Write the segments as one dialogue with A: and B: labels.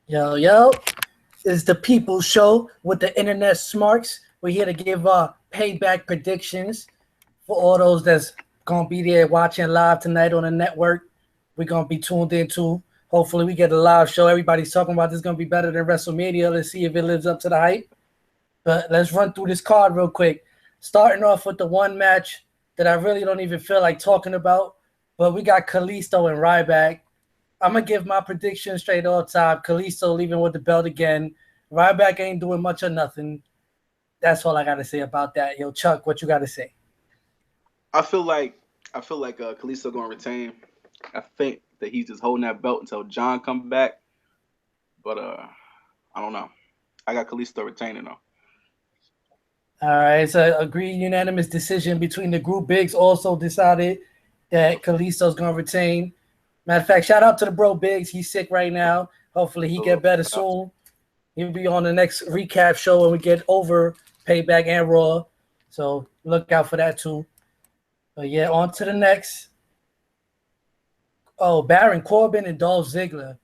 A: Yo, yo, it's the People Show with the Internet Smarks. We're here to give payback predictions for all those that's gonna be there watching live tonight on the network. We're gonna be tuned into. Hopefully, we get a live show. Everybody's talking about this is gonna be better than WrestleMania. Let's see if it lives up to the hype. But let's run through this card real quick. Starting off with the one match that I really don't even feel like talking about. But we got Kalisto and Ryback. I'm gonna give my prediction straight off top. Kalisto leaving with the belt again. Ryback ain't doing much or nothing. That's all I gotta say about that. Yo, Chuck, what you gotta say?
B: I feel like Kalisto gonna retain. I think that he's just holding that belt until John comes back. But I don't know. I got Kalisto retaining though.
A: All right, it's a agreed unanimous decision between the group. Biggs also decided that Kalisto's gonna retain. Matter of fact, shout out to the bro Biggs. He's sick right now. Hopefully he get better soon. He'll be on the next recap show when we get over Payback and Raw. So look out for that too. But yeah, on to the next. Oh, Baron Corbin and Dolph Ziggler.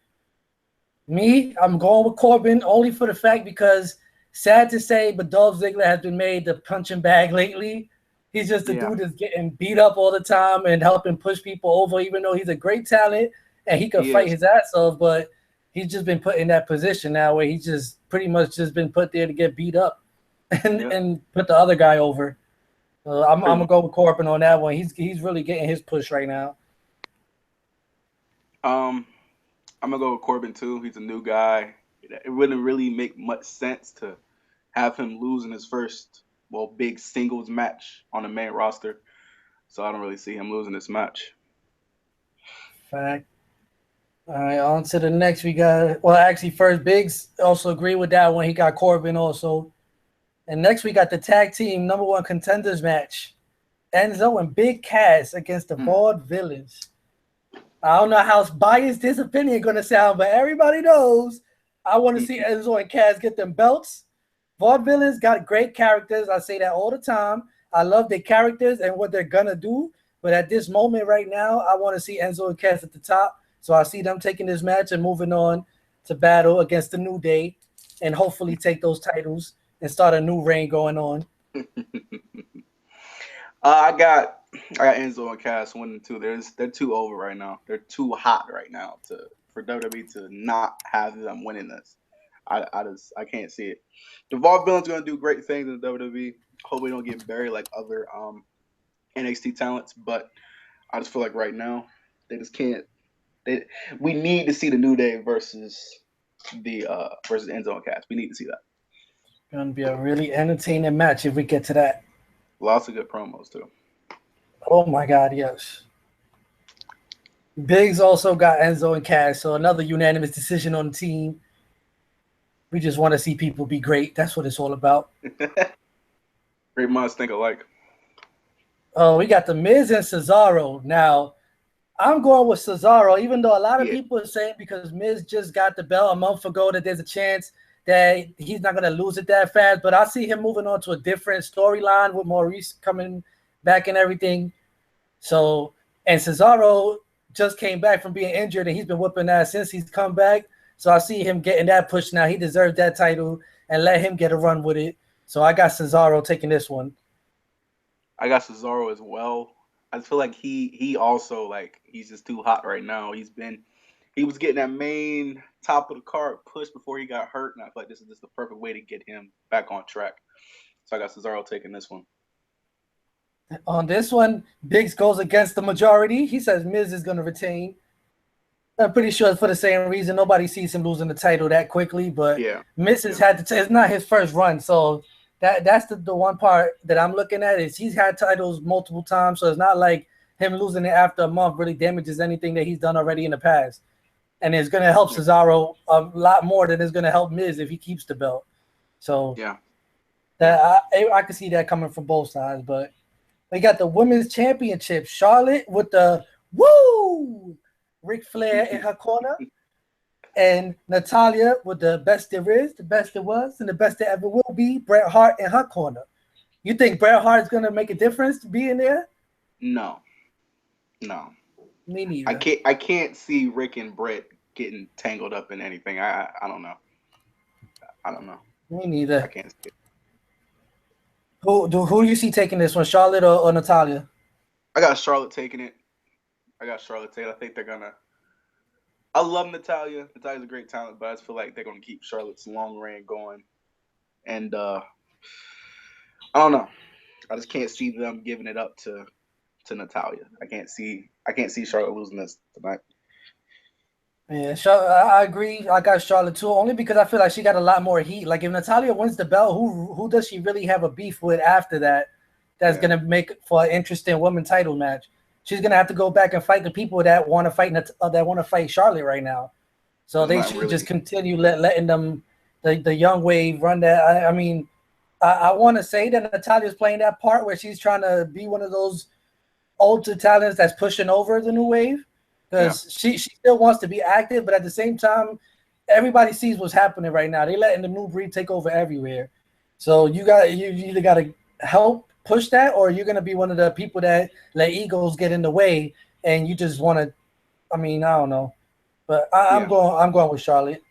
A: Me, I'm going with Corbin only for the fact because sad to say, but Dolph Ziggler has been made the punching bag lately. He's just a dude that's getting beat up all the time and helping push people over, even though he's a great talent and he could fight his ass off. But he's just been put in that position now where he's just pretty much just been put there to get beat up and put the other guy over. I'm gonna go with Corbin on that one. He's really getting his push right now.
B: I'm gonna go with Corbin too. He's a new guy. It wouldn't really make much sense to have him lose in his first big singles match on the main roster. So I don't really see him losing this match.
A: Fact. All right, on to the next. We got actually first Biggs also agree with that one. He got Corbin also. And next we got the tag team number one contenders match. Enzo and Big Cass against the Vaude Villains. I don't know how biased this opinion gonna sound, but everybody knows I want to see Enzo and Cass get them belts. Vaudevillains got great characters. I say that all the time. I love their characters and what they're gonna do. But at this moment right now, I want to see Enzo and Cass at the top. So I see them taking this match and moving on to battle against the New Day and hopefully take those titles and start a new reign going on.
B: I got Enzo and Cass winning too. They're too over right now. They're too hot right now for WWE to not have them winning this. I can't see it. The Vaudevillains gonna do great things in the WWE. Hope we don't get buried like other NXT talents, but I just feel like right now they just can't. We need to see the New Day versus Enzo and Cass. We need to see that.
A: Gonna be a really entertaining match if we get to that.
B: Lots of good promos too.
A: Oh my God, yes. Biggs also got Enzo and Cass, so another unanimous decision on the team. We just want to see people be great. That's what it's all about.
B: Great minds think alike.
A: Oh, we got the Miz and Cesaro. Now, I'm going with Cesaro, even though a lot of people are saying because Miz just got the belt a month ago that there's a chance that he's not going to lose it that fast. But I see him moving on to a different storyline with Maurice coming back and everything. So, and Cesaro just came back from being injured, and he's been whooping ass since he's come back. So I see him getting that push now. He deserves that title, and let him get a run with it. So I got Cesaro taking this one.
B: I got Cesaro as well. I feel like he also he's just too hot right now. He was getting that main top of the card push before he got hurt, and I feel like this is just the perfect way to get him back on track. So I got Cesaro taking this one.
A: On this one, Biggs goes against the majority. He says Miz is going to retain. I'm pretty sure it's for the same reason. Nobody sees him losing the title that quickly, but Miz has had to. It's not his first run, so that's the one part that I'm looking at is he's had titles multiple times, so it's not like him losing it after a month really damages anything that he's done already in the past. And it's going to help Cesaro a lot more than it's going to help Miz if he keeps the belt. So that I can see that coming from both sides, but. We got the Women's Championship. Charlotte with the woo! Ric Flair in her corner. And Natalya with the best there is, the best there was, and the best there ever will be. Bret Hart in her corner. You think Bret Hart is going to make a difference being there?
B: No.
A: Me neither.
B: I can't see Rick and Bret getting tangled up in anything. I don't know. I don't know.
A: Me neither.
B: I can't see it.
A: Who do you see taking this one, Charlotte or Natalya?
B: I got Charlotte taking it. I think they're gonna. I love Natalya. Natalya's a great talent, but I just feel like they're gonna keep Charlotte's long reign going. And I don't know. I just can't see them giving it up to Natalya. I can't see Charlotte losing this tonight.
A: Yeah, I agree. I got Charlotte too, only because I feel like she got a lot more heat. Like if Natalya wins the belt, who does she really have a beef with after that? That's gonna make for an interesting women title match. She's gonna have to go back and fight the people that want to fight Charlotte right now. So they should just continue letting them the young wave run that. I mean, I want to say that Natalya's playing that part where she's trying to be one of those older talents that's pushing over the new wave. Because she still wants to be active, but at the same time, everybody sees what's happening right now. They're letting the new breed take over everywhere. So you either got to help push that, or you're going to be one of the people that let egos get in the way, and you just want to. I mean, I don't know, but I'm going with Charlotte.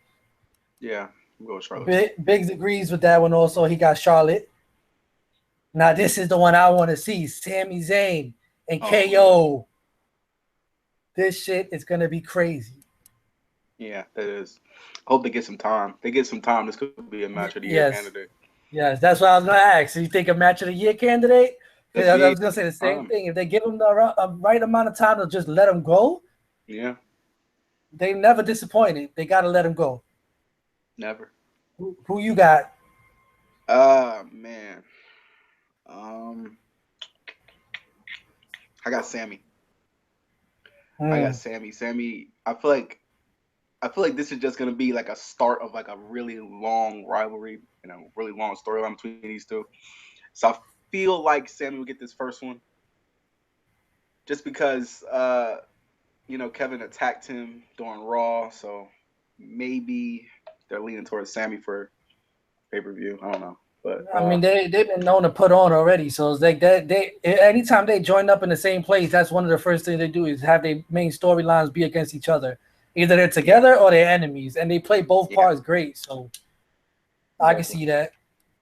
B: Yeah, I'm going with Charlotte.
A: Biggs agrees with that one. Also, he got Charlotte. Now this is the one I want to see: Sami Zayn and KO. This shit is gonna be crazy.
B: Yeah, it is. I hope they get some time. This could be a match of the year candidate.
A: Yes, that's what I was gonna ask. So you think a match of the year candidate? I was gonna say the same thing. If they give them the right amount of time to just let them go, they never disappointed. They gotta let them go.
B: Never.
A: Who you got?
B: Man. I got Sammy. I got Sammy. I feel like this is just gonna be like a start of like a really long rivalry, really long storyline between these two. So I feel like Sammy will get this first one, just because Kevin attacked him during Raw, so maybe they're leaning towards Sammy for pay-per-view. I don't know. But
A: I mean, they've been known to put on already. So it's like they anytime they join up in the same place, that's one of the first things they do is have their main storylines be against each other. Either they're together or they're enemies, and they play both parts great. So I can see that.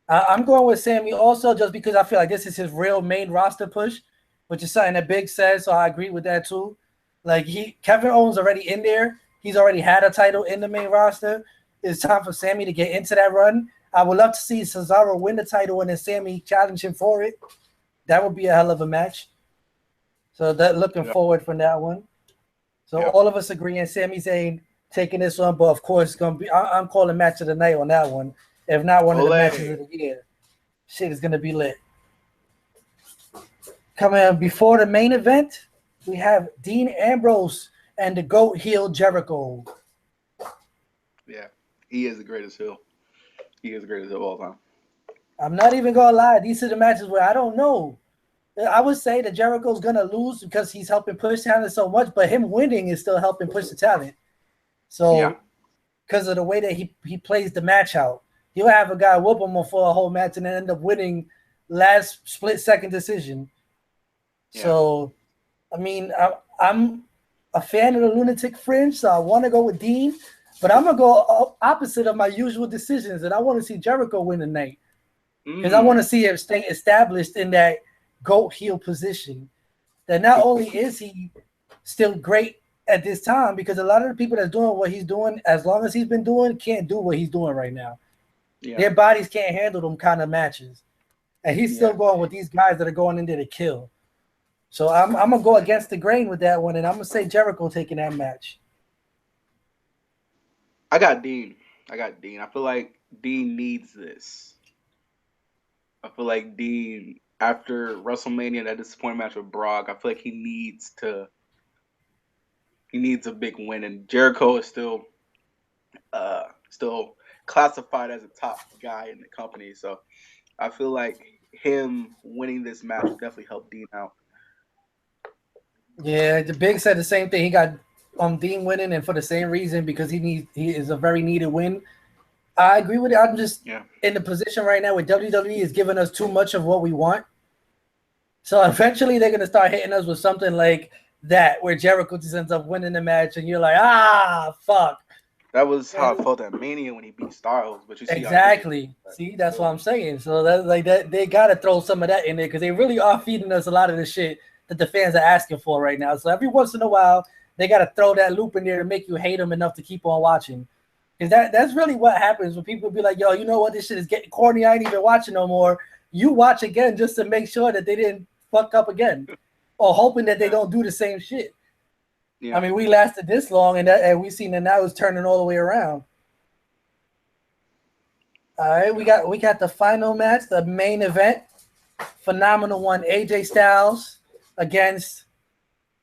A: I'm going with Sammy also just because I feel like this is his real main roster push, which is something that Big said. So I agree with that too. Like Kevin Owens already in there. He's already had a title in the main roster. It's time for Sammy to get into that run. I would love to see Cesaro win the title and then Sammy challenge him for it. That would be a hell of a match. So looking forward from that one. So all of us agreeing Sami Zayn taking this one, but of course it's gonna be. I'm calling match of the night on that one. If not one of the matches of the year, shit is gonna be lit. Coming up before the main event, we have Dean Ambrose and the GOAT heel Jericho.
B: Yeah, he is the greatest heel. He is the greatest of all time.
A: I'm not even gonna lie. These are the matches where I don't know. I would say that Jericho's gonna lose because he's helping push talent so much, but him winning is still helping push the talent. So, because of the way that he plays the match out, he'll have a guy whoop him for a whole match and then end up winning last split-second decision. Yeah. So, I mean, I'm a fan of the Lunatic Fringe, so I want to go with Dean. But I'm going to go opposite of my usual decisions, and I want to see Jericho win tonight. Because I want to see him stay established in that GOAT heel position. That not only is he still great at this time, because a lot of the people that's doing what he's doing, as long as he's been doing, can't do what he's doing right now. Yeah. Their bodies can't handle them kind of matches. And he's still going with these guys that are going in there to kill. So I'm going to go against the grain with that one, and I'm going to say Jericho taking that match.
B: I got Dean. I feel like Dean needs this. I feel like Dean, after WrestleMania, that disappointing match with Brock, I feel like he needs a big win. And Jericho is still classified as a top guy in the company. So I feel like him winning this match will definitely help Dean out.
A: Yeah, the Big said the same thing. He got Dean winning, and for the same reason, because he is a very needed win. I agree with it. I'm just in the position right now where WWE is giving us too much of what we want. So eventually they're going to start hitting us with something like that where Jericho just ends up winning the match, and you're like, ah, fuck.
B: That was how I felt at Mania when he beat Styles. But you see,
A: exactly. See, that's what I'm saying. So that's like that. They gotta throw some of that in there because they really are feeding us a lot of the shit that the fans are asking for right now. So every once in a while, they gotta throw that loop in there to make you hate them enough to keep on watching. Because that's really what happens when people be like, yo, you know what, this shit is getting corny. I ain't even watching no more. You watch again just to make sure that they didn't fuck up again, or hoping that they don't do the same shit. Yeah. I mean, we lasted this long, and we seen that now it's turning all the way around. All right, we got the final match, the main event. Phenomenal one, AJ Styles against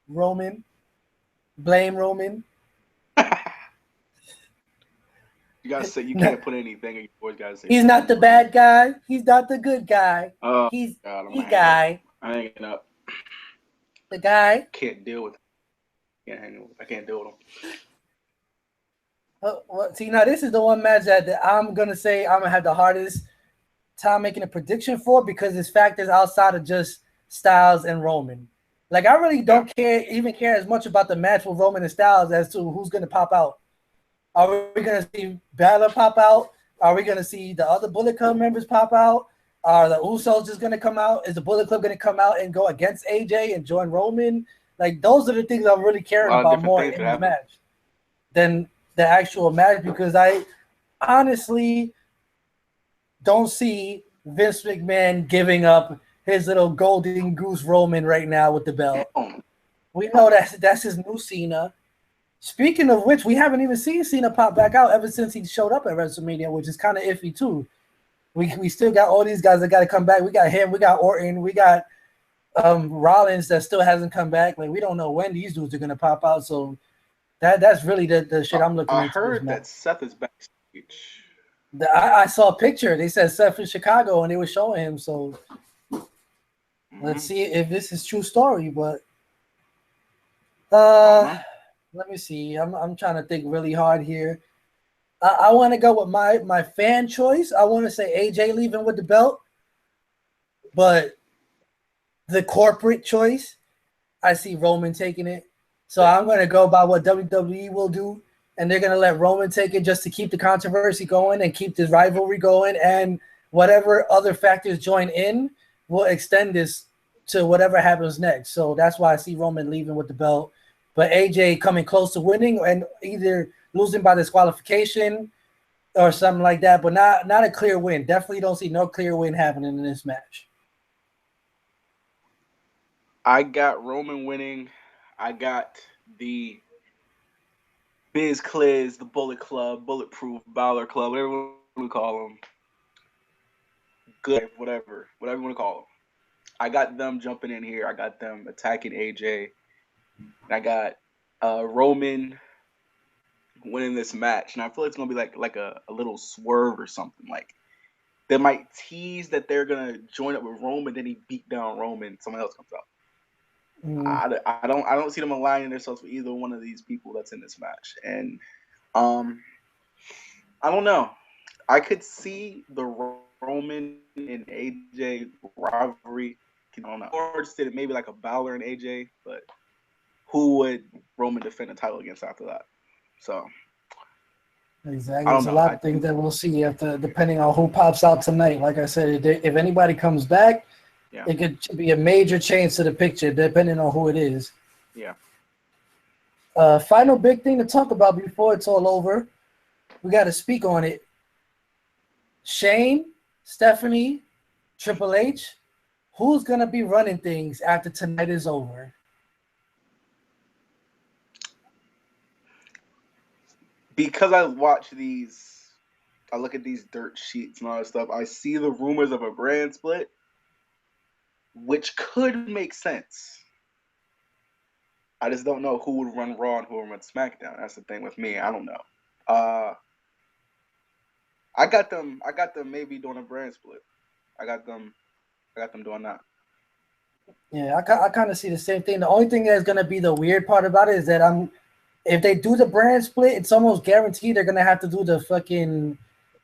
A: Roman. Blame Roman.
B: You gotta say, you can't put anything. You always gotta say
A: he's not the bad guy. He's not the good guy. He's the guy.
B: I'm hanging up.
A: The guy.
B: Can't deal with him. I can't deal with him.
A: Well, see, now this is the one match that I'm gonna say I'm gonna have the hardest time making a prediction for because there's factors outside of just Styles and Roman. Like I really don't care as much about the match with Roman and Styles as to who's gonna pop out. Are we gonna see Balor pop out? Are we gonna see the other Bullet Club members pop out? Are the Usos just gonna come out? Is the Bullet Club gonna come out and go against AJ and join Roman? Like those are the things I'm really caring about more in the match than the actual match because I honestly don't see Vince McMahon giving up his little golden goose Roman right now with the belt. We know that's his new Cena. Speaking of which, we haven't even seen Cena pop back out ever since he showed up at WrestleMania, which is kind of iffy too. We still got all these guys that got to come back. We got him, we got Orton, we got Rollins that still hasn't come back. Like we don't know when these dudes are gonna pop out. So that's really the shit I'm looking.
B: I heard that Seth is backstage.
A: I saw a picture. They said Seth in Chicago, and they were showing him. So let's see if this is true story. But let me see. I'm trying to think really hard here. I want to go with my fan choice. I want to say AJ leaving with the belt, but the corporate choice, I see Roman taking it. So I'm going to go by what WWE will do, and they're going to let Roman take it just to keep the controversy going and keep this rivalry going, and whatever other factors join in will extend this to whatever happens next. So that's why I see Roman leaving with the belt, but AJ coming close to winning and either losing by disqualification or something like that, but not a clear win. Definitely don't see no clear win happening in this match.
B: I got Roman winning. I got the Biz Cliz, the Bullet Club, Bulletproof, Balor Club, whatever we call them. Good, whatever you want to call them. I got them jumping in here. I got them attacking AJ. And I got Roman winning this match. And I feel like it's going to be like a little swerve or something. Like they might tease that they're going to join up with Roman, then he beat down Roman, someone else comes out. I don't see them aligning themselves with either one of these people that's in this match, and I don't know. I could see the Roman and AJ rivalry. I don't know. Or just maybe like a Balor and AJ, but who would Roman defend the title against after that? So
A: exactly, there's a lot of things that we'll see after, depending on who pops out tonight. Like I said, if anybody comes back. Yeah. It could be a major change to the picture depending on who it is.
B: Yeah.
A: Final big thing to talk about before it's all over. We got to speak on it. Shane, Stephanie, Triple H, who's going to be running things after tonight is over?
B: Because I watch these, I look at these dirt sheets and all that stuff, I see the rumors of a brand split, which could make sense. I just don't know who would run Raw and who would run SmackDown. That's the thing with me. I don't know. I got them maybe doing a brand split. I got them doing that.
A: Yeah, I kind of see the same thing. The only thing that's gonna be the weird part about it is that if they do the brand split, it's almost guaranteed they're gonna have to do the fucking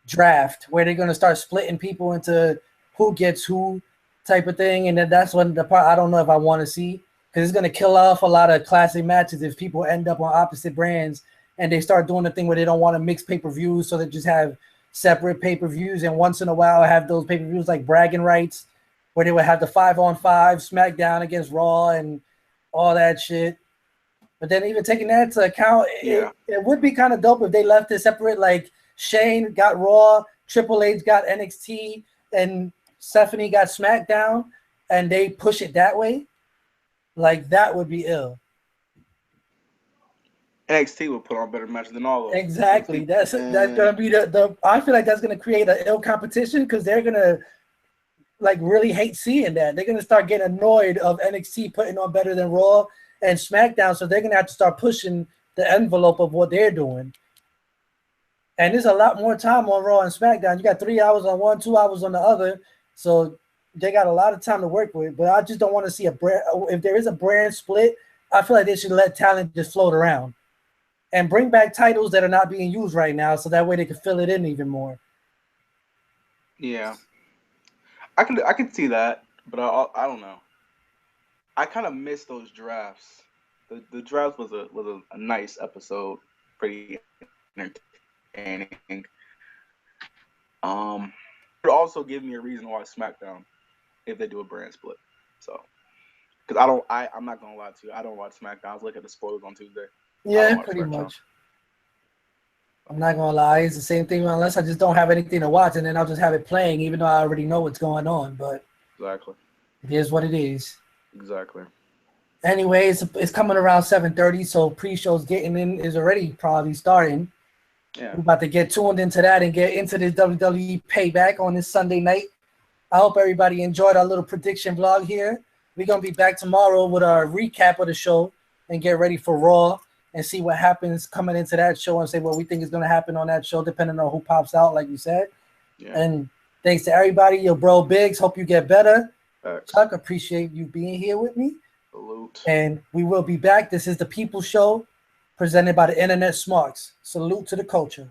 A: draft where they're gonna start splitting people into who gets who type of thing, and then that's when the part I don't know if I want to see. because it's going to kill off a lot of classic matches if people end up on opposite brands and they start doing the thing where they don't want to mix pay-per-views, so they just have separate pay-per-views, and once in a while have those pay-per-views like bragging rights where they would have the 5-on-5 SmackDown against Raw and all that shit. But then even taking that into account, it would be kind of dope if they left it separate, like Shane got Raw, Triple H got NXT, and Stephanie got SmackDown, and they push it that way. Like, that would be ill.
B: NXT would put on better matches than all of them.
A: Exactly. That's gonna be the I feel like that's gonna create an ill competition, because they're gonna like really hate seeing that. They're gonna start getting annoyed of NXT putting on better than Raw and SmackDown, so they're gonna have to start pushing the envelope of what they're doing. And there's a lot more time on Raw and SmackDown. You got 3 hours on one, 2 hours on the other, so they got a lot of time to work with. But I just don't want to see a brand. If there is a brand split, I feel like they should let talent just float around and bring back titles that are not being used right now, so that way they can fill it in even more.
B: Yeah, I can see that, but I don't know. I kind of miss those drafts. The draft was a nice episode, pretty entertaining. It also give me a reason to watch SmackDown if they do a brand split. So, because I'm not gonna lie to you, I don't watch SmackDown. I was looking at the spoilers on Tuesday.
A: Yeah, pretty much. I'm not gonna lie, it's the same thing unless I just don't have anything to watch, and then I'll just have it playing, even though I already know what's going on. But
B: exactly,
A: it is what it is.
B: Exactly.
A: Anyways, it's coming around 7:30, so pre-show's getting in, is already probably starting.
B: Yeah.
A: We're about to get tuned into that and get into this WWE Payback on this Sunday night. I hope everybody enjoyed our little prediction vlog here. We're gonna be back tomorrow with our recap of the show and get ready for Raw and see what happens coming into that show and say what we think is gonna happen on that show, depending on who pops out, like you said.
B: Yeah.
A: And thanks to everybody, your bro Biggs. Hope you get better. Chuck, appreciate you being here with me.
B: Salute.
A: And we will be back. This is the People Show, presented by the Internet Smarks. Salute to the culture.